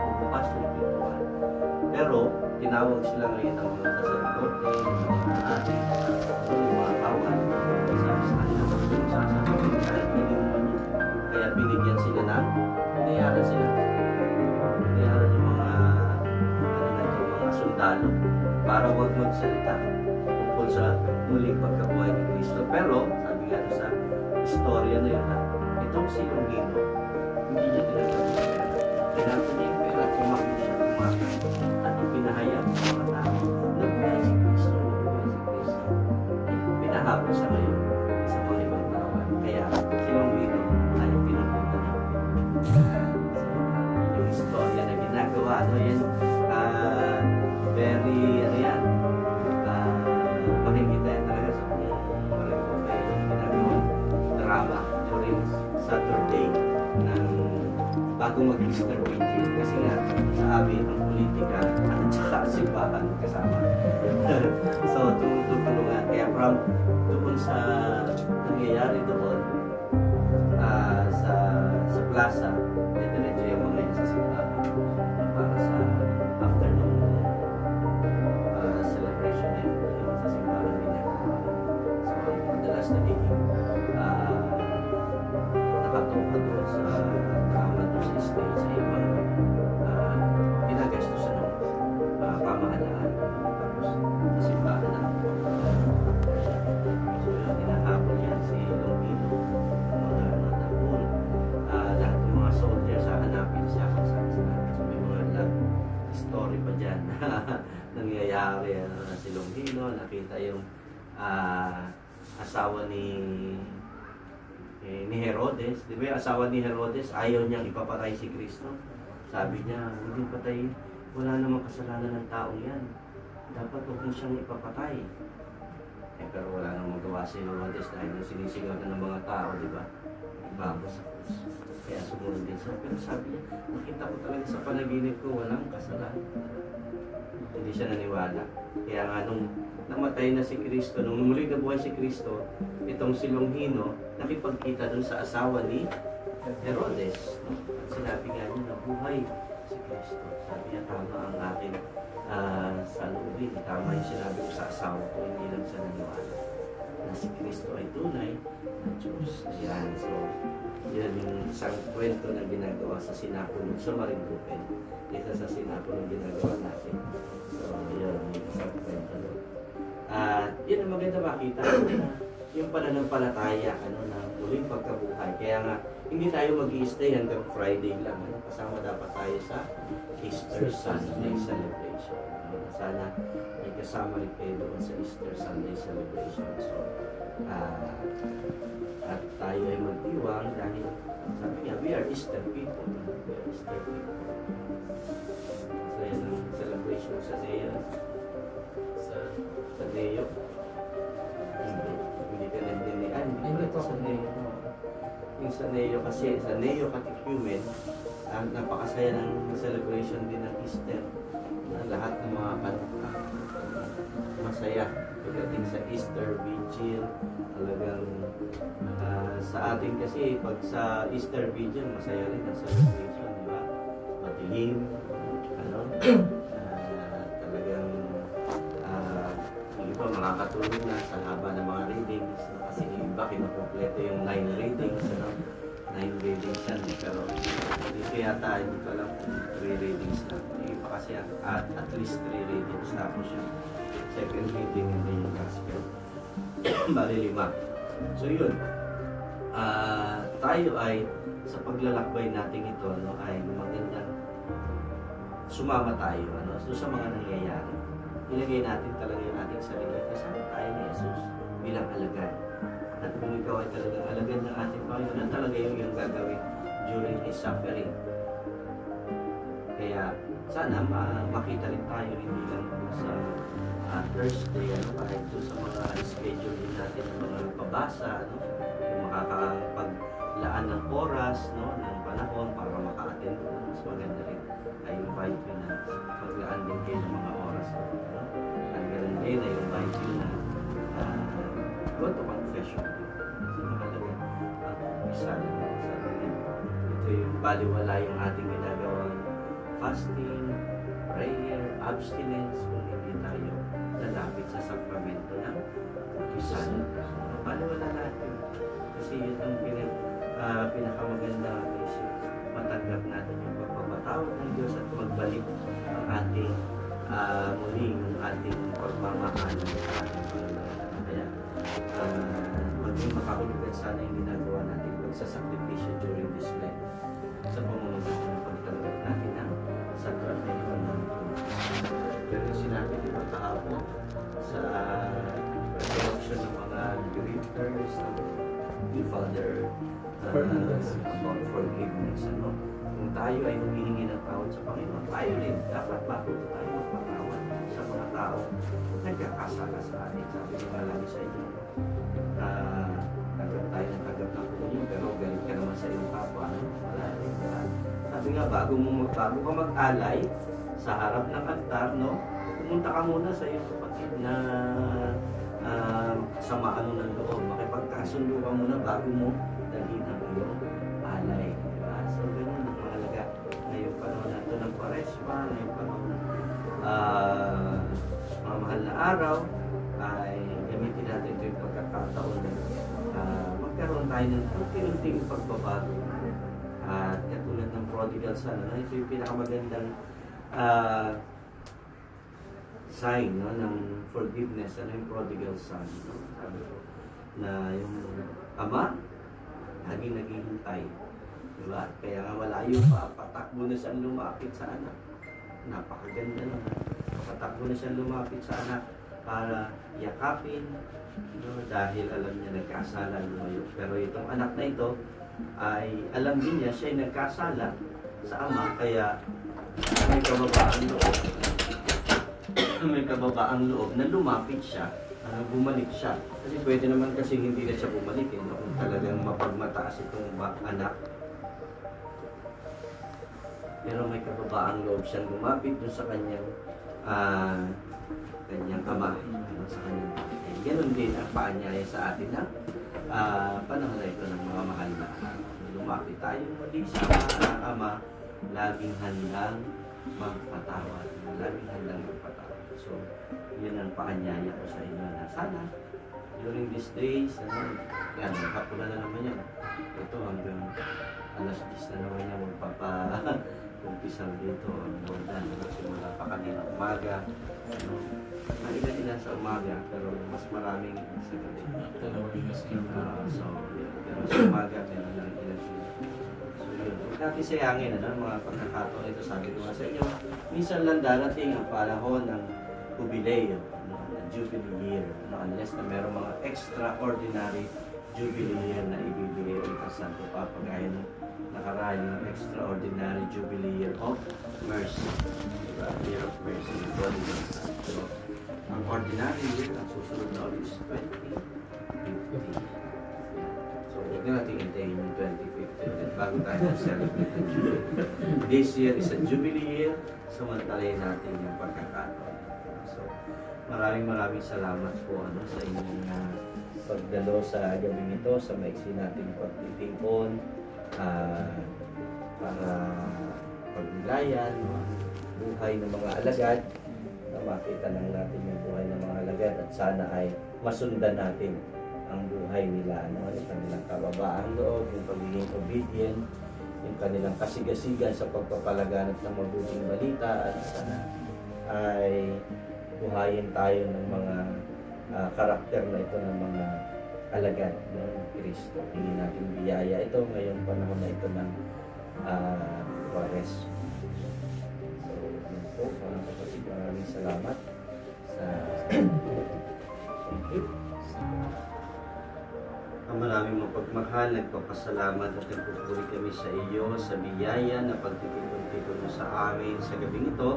bubukas yung pintuan. Pero tinawag sila ngayon ng mga saserdote, mga ate, yung mga kawal. Sabi sa kanila, yung sasabihin kahit naging ano. Kaya binigyan sila na, binayaran sila. sundalo para wag magsalita tungkol sa muling pagkabuhay ni Kristo. Pero, sabi nga sa istorya na yun, itong si Longhino, hindi niya tinatapos pera. Tinapos niya yung pera, kumakit siya, kumakit. At pinahayag sa mga tao, nagbuhay si Kristo, nagbuhay si Kristo. Pinahabol siya ngayon sa mga ibang tao. Kaya si Longhino ay pinapunta niya. Yung istorya na ginagawa, ano yan, very, ano yan, makikita yan talaga sa Marimbo kayo ginagawang drama during Saturday ng bago mag-Easter weekend. Kasi nga, sa amin ang politika at saka simbahan kasama. So, tutulungan. Kaya from doon sa nangyayari doon, sa plaza, diretso yung mga yun sa simbahan para sa afternoon celebration na yun sa simbahan ginagawa. So, madalas nagiging nakatoka doon sa drama doon sa stage sa ibang pinagastusan ng pamahalaan. Tapos sa simbahan na so yun, hinahabol yan si Longhino, mga natapon, lahat ng mga soldiers hahanapin siya kung saan saan. So may mga love story pa dyan nangyayari. Si Longhino, nakita yung asawa ni Herodes. Di ba yung asawa ni Herodes, ayaw niyang ipapatay si Kristo. Sabi niya, hindi patay, wala namang kasalanan ng taong yan. Dapat huwag mo siyang ipapatay. Pero wala namang magawa si Herodes dahil sinisigaw na ng mga tao, di ba? Bago sa krus. Kaya sumunod din siya. Pero sabi niya, nakita ko talaga sa panaginip ko, walang kasalanan. Hindi siya naniwala. Kaya nga nung namatay na si Kristo, nung muli nabuhay si Kristo, itong si Longhino, nakipagkita dun sa asawa ni Herodes. No? At sinabi nga niya, nabuhay si Kristo. Sabi niya, tama ang aking salubin. Tama yung sinabi ko sa asawa ko, hindi lang siya naniwala na si Kristo ay tunay na Diyos. Ayan. So, yan yung isang kwento na ginagawa sa sinapuno sa Marinduque. Isa sa sinapuno ginagawa natin. So, yun, yung isang kwento. Yun ang maganda makita yung pananampalataya na muling pagkabuhay. Kaya nga, hindi tayo mag-i-stay hanggang Friday lang. Kasama dapat tayo sa Easter Sunday celebration. Sana may kasama rin kayo doon sa Easter Sunday celebration. So, at tayo ay magdiwang dahil sabi niya, we are Easter people. We are Easter people. So, yan ang celebration sa Neo. Sa Neo. Hindi ka nandinian. Hindi pa sa Neo. Yung sa Neo kasi, sa Neo Catechumen, napakasaya ng celebration din ng Easter. Lahat ng mga kanta masaya pagdating sa Easter Vigil. Talagang sa atin kasi pag sa Easter Vigil masaya rin ang celebration, di ba? Madilim, talagang yung iba makakatulog na sa haba ng mga readings, kasi yung iba kinukompleto yung 9 readings, 9 readings yan, pero dito yata hindi ko alam kung 3 readings na. Yung iba kasi at least 3 readings, tapos yung second reading and then yung gospel. Bali 5. So yun, tayo ay sa paglalakbay natin ito, ay magandang sumama tayo so sa mga nangyayari. Ilagay natin talaga yung ating sarili kasama tayo ni Jesus bilang alagad. At kung ikaw ay talagang alagad ng ating Panginoon, na talaga yung gagawin during His suffering. Kaya sana makita rin tayo hindi lang sa Thursday, kahit sa mga schedule din natin ng mga pabasa, yung makakapaglaan ng oras, ng panahon para maka-attend, mas maganda rin. I invite you na maglaan din kayo ng mga oras. At ganoon din, I invite you na go to confession. Kasi mahalaga ang umpisa ng sarili. Ito yung baliwala yung ating ginagawang fasting, prayer, abstinence, kung hindi tayo lalapit sa sakramento ng umpisa. Baliwala natin. Kasi yun ang pinakamaganda is matanggap natin yung pagpapatawad ng Diyos at magbalik ang ating muli yung ating pagmamahal sa ating Panginoon. Kaya maging makahulugan sana yung ginagawa natin pagsasakripisyo during this Lent sa pamamagitan ng pagtanggap natin ng sakramento ng Eucharistia. Pero sinabi di ba kahapon sa resurrection ng mga greeters ni Father about forgiveness. Kung tayo ay humihingi ng tawad sa Panginoon, tayo rin dapat matuto tayo magpatawad sa mga tao nagkakasala sa atin. Sabi ko nga lagi sa inyo, tagap tayo ng tagap ng puno, pero galit ka naman sa iyong kapwa. Wala rin. Sabi nga, bago ka mag-alay sa harap ng altar, no? Pumunta ka muna sa iyong kapatid na samaan mo ng loob. Makipagkasundo ka muna bago mo dalhin ang iyong alay. Diba? So, ganun ang mahalaga. Ngayong panahon nato ng Kwaresma, ngayong panahon mga mahal na araw, ay gamitin natin ito yung pagkakataon na magkaroon tayo ng unti-unting pagbabago. At katulad ng prodigal son, ito yung pinakamagandang sign, no, ng forgiveness. Ano yung prodigal son? No? Sabi ko, na yung ama, laging naghihintay. Diba? Kaya nga malayo pa, patakbo na siyang lumapit sa anak. Napakaganda naman. Patakbo na siyang lumapit sa anak para yakapin, no, dahil alam niya nagkasala, lumayo. Pero itong anak na ito, ay alam din niya siya ay nagkasala sa ama, kaya may kababaang loob. May kababaang loob na lumapit siya, bumalik siya. Kasi pwede naman kasi hindi na siya bumalik, no? Kung talagang mapagmataas itong anak. Pero may kababaang loob siyang lumapit dun sa kanyang ama, ano, sa kanyang ganun din ang paanyaya sa atin na panahon na ito ng mga mahal na lumapit tayo muli sa ama, laging handang magpatawad. Laging handang magpatawad. So, yun ang paanyaya ko sa inyo na sana during these days, yan, hapon na naman yan. Ito hanggang alas 10 na naman yan magpapa-umpisang dito. Simula pa kanina umaga. Ilan sa umaga, pero mas maraming sa gabi. So, pero sa umaga, meron lang ilan. So, yun. Huwag natin sayangin, mga pagkakataon ito, sabi ko nga sa inyo, minsan lang darating ang panahon ng jubileo, jubilee year, unless na meron mga extraordinary jubilee year na ibibigay ulit ang Santo Papa, gaya ng nakaraan ng extraordinary jubilee year of mercy, diba? Year of mercy, so, ang ordinary year, ang susunod na ulit is 2050. So, huwag na natin hintayin yung 2050 bago tayo mag-celebrate ng jubilee. This year is a jubilee year, sumantalayin natin yung pagkakataon. So, maraming salamat po sa inyong pagdalo sa gabing ito, sa maiksi nating pagtitipon para pagnilayan buhay ng mga alagad, na makita lang natin yung buhay ng mga alagad at sana ay masundan natin ang buhay nila, yung kanilang kababaang loob, yung pagiging obedient, yung kanilang kasigasigan sa pagpapalaganap ng mabuting balita, at sana ay buhayin tayo ng mga karakter na ito ng mga alagad ng Kristo. Hindi natin biyaya ito ngayong panahon na ito ng Kwaresma. So, yun po, mga kapatid, maraming salamat sa thank you. Ang maraming mapagmahal, nagpapasalamat at nagpupuri kami sa iyo sa biyaya na pagtitipon-tipon mo sa amin sa gabing ito.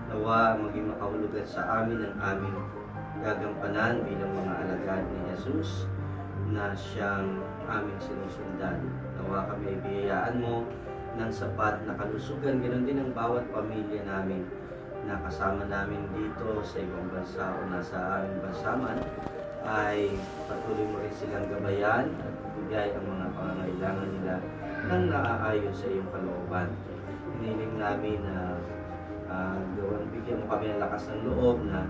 Nawa maging makahulugan sa amin ang aming gagampanan bilang mga alagad ni Jesus na siyang aming sinusundan. Nawa kami ay biyayaan mo ng sapat na kalusugan, ganoon din ang bawat pamilya namin na kasama namin dito sa ibang bansa o nasa aming bansa man, ay patuloy mo rin silang gabayan at bigay ang mga pangangailangan nila nang naaayon sa iyong kalooban. Hiniling namin na bigyan mo kami ng lakas ng loob na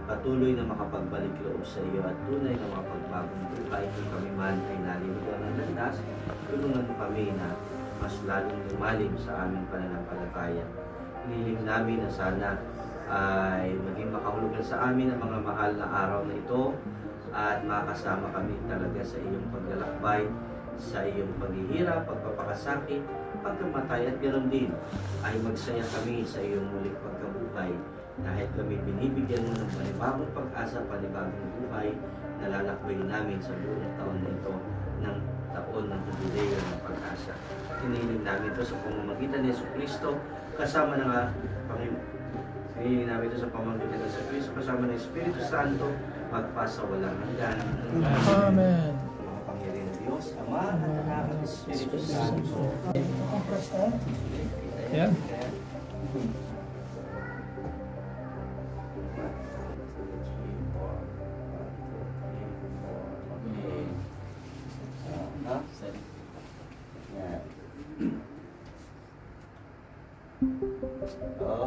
patuloy na makapagbalik loob sa iyo at tunay na mapagbagong buhay. Kung kami man ay naliligaw ng landas, tulungan kami na mas lalong lumalim sa aming pananampalataya. Hiniling namin na sana ay maging makahulugan sa amin ang mga mahal na araw na ito at makasama kami talaga sa iyong paglalakbay, sa iyong paghihirap, pagpapakasakit, pagkamatay at ganoon din ay magsaya kami sa iyong muling pagkabuhay dahil kami binibigyan mo ng panibagong pag-asa, panibagong buhay na lalakbayin namin sa buong taon na ito ng taon ng jubileo ng pag-asa. Hinihiling namin ito sa pamamagitan ni Jesucristo kasama ng hinihiling namin ito sa pamamagitan ni Jesucristo kasama ng Espiritu Santo magpasa walang hanggan. Amen. Mga pangyarihan ng Diyos, Ama at Anak at Espiritu Santo. Yan.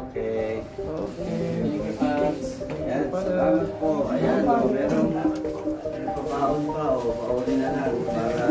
Okay. Okay. Ayan, salamat po. Ayan, merong papaon pa o paunin na lang para